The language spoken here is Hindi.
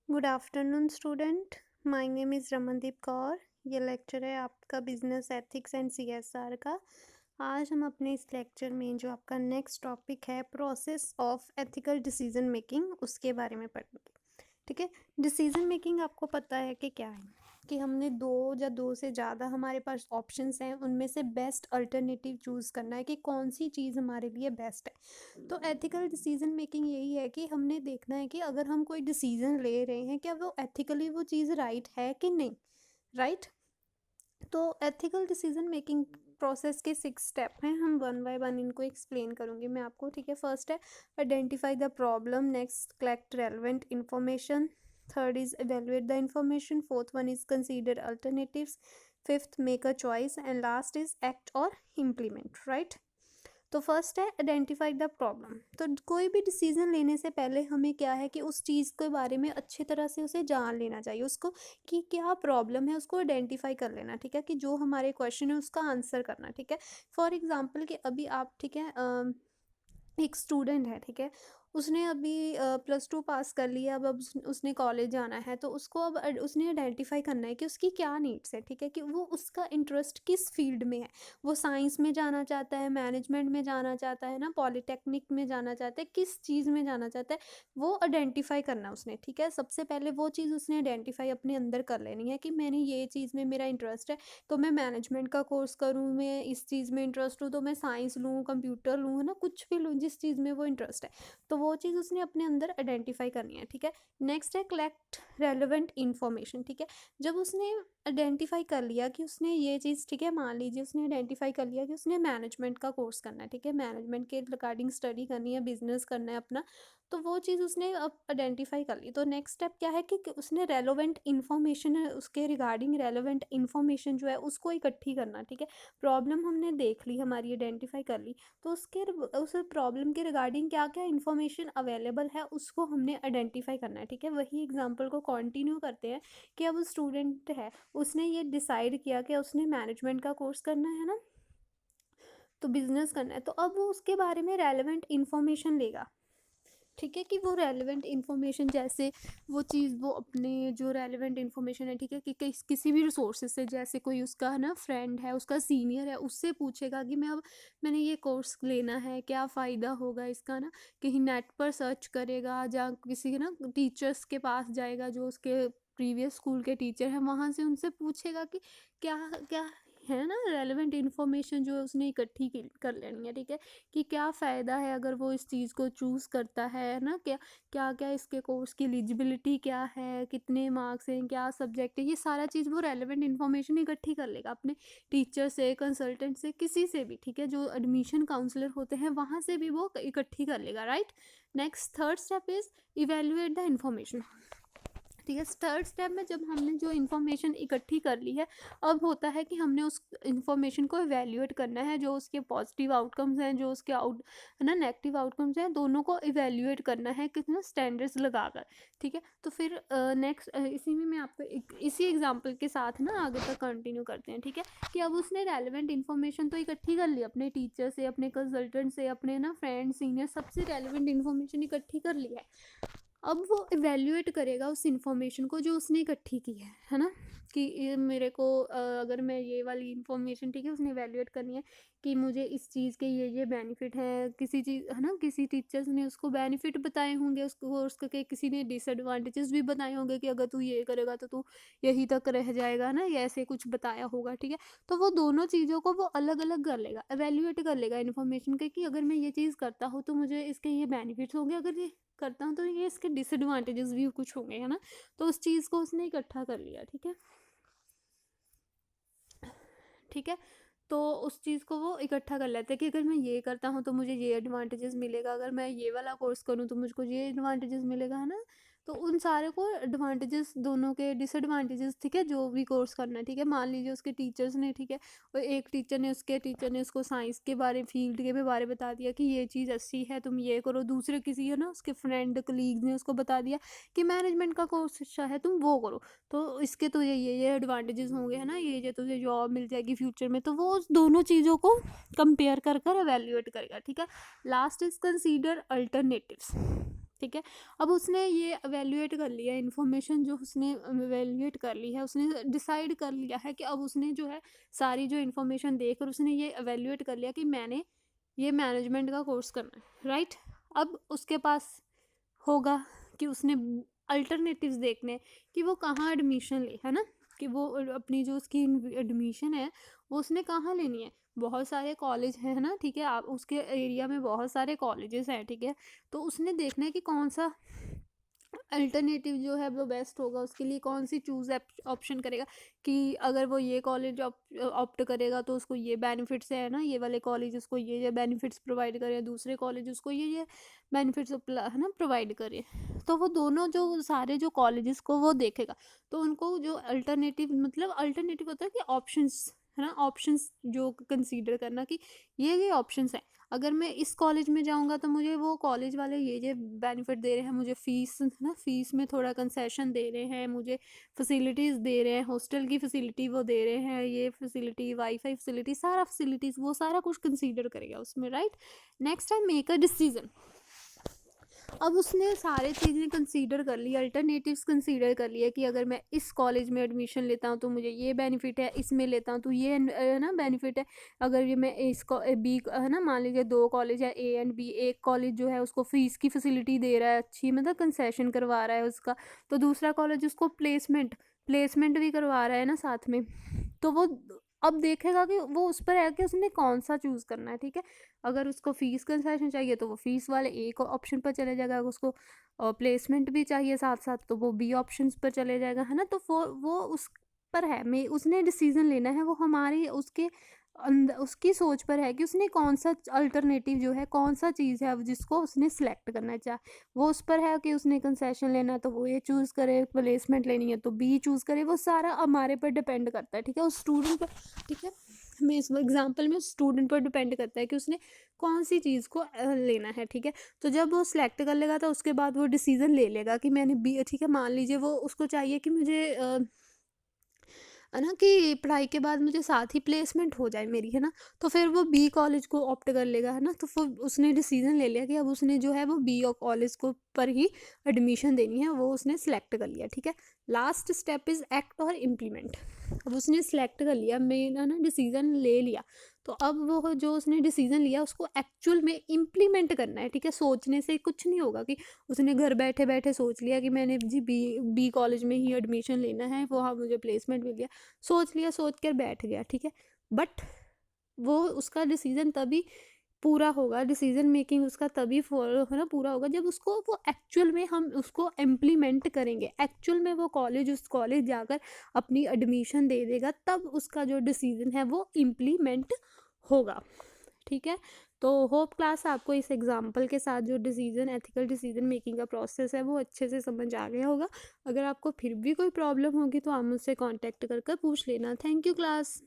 Good afternoon student. My name is Ramandeep Kaur. ये लेक्चर है आपका बिजनेस एथिक्स एंड सीएसआर का। आज हम अपने इस लेक्चर में जो आपका नेक्स्ट टॉपिक है process of ethical decision making उसके बारे में पढ़ेंगे। ठीक है। डिसीजन मेकिंग आपको पता है कि क्या है, कि हमने दो या दो से ज़्यादा हमारे पास ऑप्शंस हैं, उनमें से बेस्ट अल्टरनेटिव चूज़ करना है कि कौन सी चीज़ हमारे लिए बेस्ट है। तो एथिकल डिसीजन मेकिंग यही है कि हमने देखना है कि अगर हम कोई डिसीजन ले रहे हैं क्या वो एथिकली वो चीज़ राइट है कि नहीं। राइट। तो एथिकल डिसीजन मेकिंग प्रोसेस के 6 स्टेप हैं, हम वन बाय वन इनको एक्सप्लेन करूँगी मैं आपको। ठीक है। फर्स्ट है identify the problem, next collect relevant information, third is evaluate the information, fourth one is consider alternatives, fifth make a choice and last is act और इम्प्लीमेंट। राइट। तो फर्स्ट है आइडेंटिफाई द प्रॉब्लम। तो कोई भी डिसीजन लेने से पहले हमें क्या है कि उस चीज़ के बारे में अच्छी तरह से उसे जान लेना चाहिए, उसको कि क्या प्रॉब्लम है उसको आइडेंटिफाई कर लेना। ठीक है। कि जो हमारे क्वेश्चन है उसका आंसर करना। ठीक है। फॉर एग्जांपल कि अभी आप, ठीक है, एक स्टूडेंट है, ठीक है, उसने अभी +2 पास कर लिया, अब उसने कॉलेज जाना है, तो उसको अब उसने आइडेंटिफाई करना है कि उसकी क्या नीड्स है। ठीक है। कि वो उसका इंटरेस्ट किस फील्ड में है, वो साइंस में जाना चाहता है, मैनेजमेंट में जाना चाहता है ना, पॉलिटेक्निक में जाना चाहता है, किस चीज़ में जाना चाहता है वो आइडेंटिफाई करना उसने। ठीक है। सबसे पहले वो चीज़ उसने आइडेंटिफाई अपने अंदर कर लेनी है कि मैंने ये चीज़ में मेरा इंटरेस्ट है, तो मैं मैनेजमेंट का कोर्स करूँ, मैं इस चीज़ में इंटरेस्ट हूँ तो मैं साइंस लूँ, कंप्यूटर लूँ, है ना, कुछ भी लूँ जिस चीज़ में वो इंटरेस्ट है, तो वो चीज़ उसने अपने अंदर आइडेंटिफाई करनी है। ठीक है। नेक्स्ट है कलेक्ट रेलेवेंट इन्फॉर्मेशन। ठीक है। जब उसने आइडेंटिफाई कर लिया कि उसने ये चीज़, ठीक है, मान लीजिए उसने आइडेंटिफाई कर लिया कि उसने मैनेजमेंट का कोर्स करना है, ठीक है, मैनेजमेंट के रिगार्डिंग स्टडी करनी है, बिजनेस करना है अपना, तो वो चीज़ उसने अब आइडेंटिफाई कर ली। तो नेक्स्ट स्टेप क्या है कि उसने रेलेवेंट इन्फॉर्मेशन है उसके रिगार्डिंग, रेलेवेंट इन्फॉर्मेशन जो है उसको इकट्ठी करना। ठीक है। प्रॉब्लम हमने देख ली, हमारी आइडेंटिफाई कर ली, तो उसके उस प्रॉब्लम के रिगार्डिंग क्या क्या इन्फॉर्मेशन अवेलेबल है उसको हमने आइडेंटिफाई करना है। ठीक है। वही एग्जांपल को कंटिन्यू करते हैं कि अब स्टूडेंट है, उसने ये डिसाइड किया कि उसने मैनेजमेंट का कोर्स करना है ना, तो बिजनेस करना है, तो अब वो उसके बारे में रेलेवेंट इन्फॉर्मेशन लेगा। ठीक है। कि वो रेलेवेंट इन्फॉर्मेशन, जैसे वो चीज़ वो अपने जो रेलेवेंट इन्फॉर्मेशन है, ठीक है, कि किसी भी रिसोर्सेज से, जैसे कोई उसका है ना फ्रेंड है, उसका सीनियर है, उससे पूछेगा कि मैंने ये कोर्स लेना है, क्या फ़ायदा होगा इसका ना, कहीं नेट पर सर्च करेगा, या किसी ना टीचर्स के पास जाएगा जो उसके प्रीवियस स्कूल के टीचर हैं, वहाँ से उनसे पूछेगा कि क्या क्या है ना, रेलेवेंट इन्फॉर्मेशन जो है उसने इकट्ठी कर लेनी है। ठीक है। कि क्या फ़ायदा है अगर वो इस चीज़ को चूज़ करता है ना, क्या क्या क्या इसके कोर्स की एलिजिबिलिटी क्या है, कितने मार्क्स हैं, क्या सब्जेक्ट है, ये सारा चीज़ वो रेलेवेंट इन्फॉर्मेशन इकट्ठी कर लेगा अपने टीचर से, कंसल्टेंट से, किसी से भी। ठीक है। जो एडमिशन काउंसलर होते हैं वहाँ से भी वो इकट्ठी कर लेगा। Right. Next third step is evaluate the information. ठीक है। थर्ड स्टेप में जब हमने जो इन्फॉर्मेशन इकट्ठी कर ली है, अब होता है कि हमने उस इन्फॉर्मेशन को इवेल्युएट करना है, जो उसके पॉजिटिव आउटकम्स हैं, जो उसके है ना नेगेटिव आउटकम्स हैं, दोनों को इवेल्युएट करना है कितना स्टैंडर्ड्स लगाकर। ठीक है। तो फिर नेक्स्ट इसी में मैं आपको इसी एग्जांपल के साथ ना आगे तक कंटिन्यू करते हैं। ठीक है। कि अब उसने रेलेवेंट इन्फॉर्मेशन तो इकट्ठी कर ली, अपने टीचर से, अपने कंसल्टेंट से, अपने ना फ्रेंड सीनियर, सबसे रेलेवेंट इन्फॉर्मेशन इकट्ठी कर ली है। अब वो इवेल्युएट करेगा उस इंफॉर्मेशन को जो उसने इकट्ठी की है ना, कि ये मेरे को अगर मैं ये वाली इंफॉर्मेशन, ठीक है, उसने इवेल्युएट करनी है कि मुझे इस चीज़ के ये बेनिफिट है, किसी चीज़ है ना, किसी टीचर्स ने उसको बेनिफिट बताए होंगे उसको कोर्स के, किसी ने डिसएडवांटेजेस भी बताए होंगे कि अगर तू ये करेगा तो तू यहीं तक रह जाएगा ना, ये ऐसे कुछ बताया होगा। ठीक है। तो वो दोनों चीज़ों को वो अलग अलग कर लेगा, इवेल्युएट कर लेगा इन्फॉर्मेशन के, कि अगर मैं ये चीज़ करता हूँ तो मुझे इसके ये बेनिफिट्स होंगे, अगर ये करता हूँ तो ये इसके डिसएडवांटेजेस भी कुछ होंगे, है ना। तो उस चीज़ को उसने इकट्ठा कर लिया। ठीक है। ठीक है। तो उस चीज़ को वो इकट्ठा कर लेते हैं कि अगर मैं ये करता हूँ तो मुझे ये एडवांटेजेस मिलेगा, अगर मैं ये वाला कोर्स करूँ तो मुझको ये एडवांटेजेस मिलेगा, है ना। तो उन सारे को एडवांटेजेस, दोनों के डिसएडवांटेजेस, ठीक है, जो भी कोर्स करना है। ठीक है। मान लीजिए उसके टीचर्स ने, ठीक है, और एक टीचर ने उसको साइंस के बारे, फील्ड के भी बारे बता दिया कि ये चीज़ अच्छी है, तुम ये करो। दूसरे किसी, है ना, उसके फ्रेंड कलीग ने उसको बता दिया कि मैनेजमेंट का कोर्स अच्छा है, तुम वो करो, तो इसके तुझे ये एडवांटेजेस होंगे, है ना, ये तुझे जॉब मिल जाएगी फ्यूचर में। तो वो उस दोनों चीज़ों को कंपेयर कर कर एवेल्युएट करेगा। ठीक है। Last is consider alternatives. ठीक है। अब उसने ये एवेल्युएट कर लिया, इन्फॉर्मेशन जो उसने एवेल्युएट कर ली है, उसने डिसाइड कर लिया है कि अब उसने जो है सारी जो इन्फॉर्मेशन देखकर उसने ये एवेल्युएट कर लिया कि मैंने ये मैनेजमेंट का कोर्स करना है, राइट। अब उसके पास होगा कि उसने अल्टरनेटिव्स देखने कि वो कहाँ एडमिशन ले, है ना, कि वो अपनी जो उसकी एडमिशन है वो उसने कहाँ लेनी है। बहुत सारे कॉलेज हैं, है ना, ठीक है, आप उसके एरिया में बहुत सारे कॉलेजेस हैं, ठीक है। तो उसने देखना है कि कौन सा अल्टरनेटिव जो है वो बेस्ट होगा उसके लिए, कौन सी चूज़ ऑप्शन करेगा कि अगर वो ये कॉलेज ऑप्ट करेगा तो उसको ये बेनिफिट्स है ना, ये वाले कॉलेज उसको ये बेनिफिट्स प्रोवाइड करें, दूसरे कॉलेज उसको ये बेनिफिट्स है ना प्रोवाइड करें। तो वो दोनों जो सारे जो कॉलेजेस को वो देखेगा, तो उनको जो अल्टरनेटिव, मतलब अल्टरनेटिव होता है कि ऑप्शंस, है ना, ऑप्शंस जो कंसीडर करना कि ये ऑप्शंस हैं। अगर मैं इस कॉलेज में जाऊंगा तो मुझे वो कॉलेज वाले ये बेनिफिट दे रहे हैं, मुझे फीस, है ना, फीस में थोड़ा कंसेशन दे रहे हैं, मुझे फैसिलिटीज़ दे रहे हैं, हॉस्टल की फैसिलिटी वो दे रहे हैं, ये फैसिलिटी, वाईफाई फैसिलिटी, सारा फैसिलिटीज़ वो सारा कुछ कंसीडर करेगा उसमें, right. Next time make a decision. अब उसने सारे चीज़ें कंसीडर कर ली, अल्टरनेटिव्स कंसीडर कर लिए कि अगर मैं इस कॉलेज में एडमिशन लेता हूँ तो मुझे ये बेनिफिट है, इसमें लेता हूँ तो ये है ना बेनिफिट है। अगर ये मैं इसको बी, है ना, मान लीजिए दो कॉलेज है ए एंड बी, एक कॉलेज जो है उसको फीस की फैसिलिटी दे रहा है अच्छी, मतलब कंसेशन करवा रहा है उसका, तो दूसरा कॉलेज उसको प्लेसमेंट भी करवा रहा है ना साथ में। तो वो अब देखेगा कि वो उस पर है कि उसने कौन सा चूज़ करना है, ठीक है। अगर उसको फीस कंसेशन चाहिए तो वो फीस वाले एक ऑप्शन पर चले जाएगा, अगर उसको प्लेसमेंट भी चाहिए साथ साथ तो वो बी ऑप्शन पर चले जाएगा, है ना। तो वो उस पर है, मैं उसने डिसीजन लेना है, वो हमारी उसके अंदर उसकी सोच पर है कि उसने कौन सा अल्टरनेटिव जो है, कौन सा चीज़ है जिसको उसने सेलेक्ट करना चाहे। वो उस पर है कि उसने कंसेशन लेना है तो वो ये चूज़ करे, प्लेसमेंट लेनी है तो बी चूज़ करे, वो सारा हमारे पर डिपेंड करता है, ठीक है, उस स्टूडेंट पर, ठीक है। हमें इस एग्जाम्पल में स्टूडेंट पर डिपेंड करता है कि उसने कौन सी चीज़ को लेना है, ठीक है। तो जब वो सिलेक्ट कर लेगा तो उसके बाद वो डिसीजन ले लेगा कि मैंने बी, ठीक है, मान लीजिए वो उसको चाहिए कि मुझे है ना, कि पढ़ाई के बाद मुझे साथ ही प्लेसमेंट हो जाए मेरी, है ना। तो फिर वो बी कॉलेज को ऑप्ट कर लेगा, है ना। तो फिर उसने डिसीजन ले लिया कि अब उसने जो है वो बी कॉलेज को पर ही एडमिशन देनी है, वो उसने सेलेक्ट कर लिया, ठीक है। लास्ट स्टेप इज़ एक्ट और इम्प्लीमेंट। अब उसने सेलेक्ट कर लिया, मेरा ना डिसीजन ले लिया, तो अब वो जो उसने डिसीजन लिया उसको एक्चुअल में इम्प्लीमेंट करना है, ठीक है। सोचने से कुछ नहीं होगा कि उसने घर बैठे बैठे सोच लिया कि मैंने जी बी कॉलेज में ही एडमिशन लेना है, वो हाँ मुझे प्लेसमेंट मिल गया, सोच लिया, सोच कर बैठ गया, ठीक है। बट वो उसका डिसीजन तभी पूरा होगा, डिसीजन मेकिंग उसका तभी फॉलो है ना पूरा होगा जब उसको वो एक्चुअल में हम उसको इम्प्लीमेंट करेंगे, एक्चुअल में वो कॉलेज उस कॉलेज जाकर अपनी एडमिशन दे देगा, तब उसका जो डिसीजन है वो इम्प्लीमेंट होगा, ठीक है। तो होप क्लास आपको इस एग्जांपल के साथ जो डिसीजन, एथिकल डिसीजन मेकिंग का प्रोसेस है वो अच्छे से समझ आ गया होगा। अगर आपको फिर भी कोई प्रॉब्लम होगी तो आप मुझसे कांटेक्ट कर कर पूछ लेना। Thank you class.